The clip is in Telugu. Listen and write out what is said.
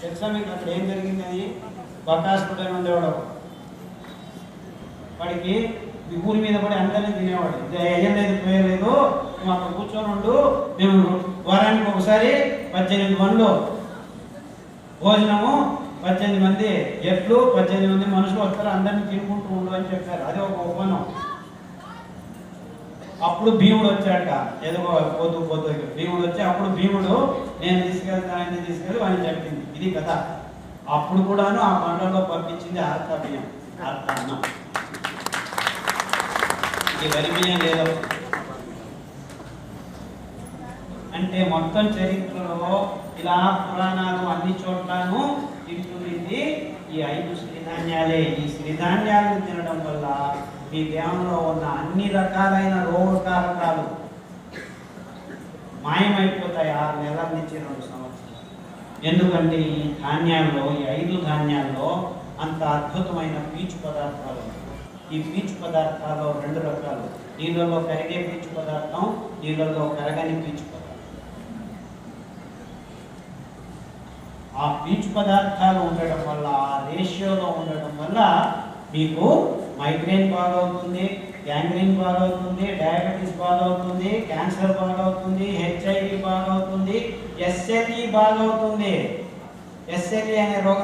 తెలుసా మీకు అక్కడ ఏం జరిగింది? అది బకాసుడు అని ఉండేవాడు, వాడికి ఊరి మీద పడి అందరినీ తినేవాడు. అయ్యలేదు పోయలేదు, మేము అక్కడ కూర్చొని ఉండు, మేము వారానికి ఒకసారి 18 మందిలో భోజనము, 18 మంది ఎట్లు 18 మంది మనుషులు వస్తారు, అందరినీ తినుకుంటూ ఉండు అని చెప్పారు. అది ఒక ఉపమానం. అప్పుడు భీముడు వచ్చాట, ఏదో పోతూ భీముడు వచ్చి అప్పుడు భీముడు నేను తీసుకెళ్తాను, ఆయన తీసుకెళ్ళి వాడిని చెప్పింది. ఇది కథ. అప్పుడు కూడాను ఆ పండుగలో పంపించింది ఆర్త బియ్యం, ఆర్త అన్నం. ఇది వరి బియ్యం లేదు. అంటే మొత్తం చరిత్రలో ఇలా పురాణాలు అన్ని చోట్లను తింటుంది ఈ 5 సిరిధాన్యాలే. ఈ సిరిధాన్యాలను తినడం వల్ల మీ దేహంలో ఉన్న అన్ని రకాలైన రోగకారకాలు మాయమైపోతాయి 6 నెలల నుంచి 2 సంవత్సరాలు. ఎందుకంటే ఈ ధాన్యాల్లో, ఈ 5 ధాన్యాల్లో అంత అద్భుతమైన పీచు పదార్థాలు. ఈ పీచు పదార్థాలు 2 రకాలు, నీళ్ళలో కరిగే పీచు పదార్థం, నీళ్ళలో కరగని పీచు పదార్థం. ఆ పీచు పదార్థాలు ఉండడం వల్ల, ఆ రేషియోలో ఉండడం వల్ల మీకు మైగ్రేన్ బాగవుతుంది, గ్యాంగ్రీన్ బాగవుతుంది, డయాబెటీస్ బాగవుతుంది, క్యాన్సర్ బాగవుతుంది, HIV బాగవుతుంది, SLE బాగవుతుంది. SLE అనే రోగం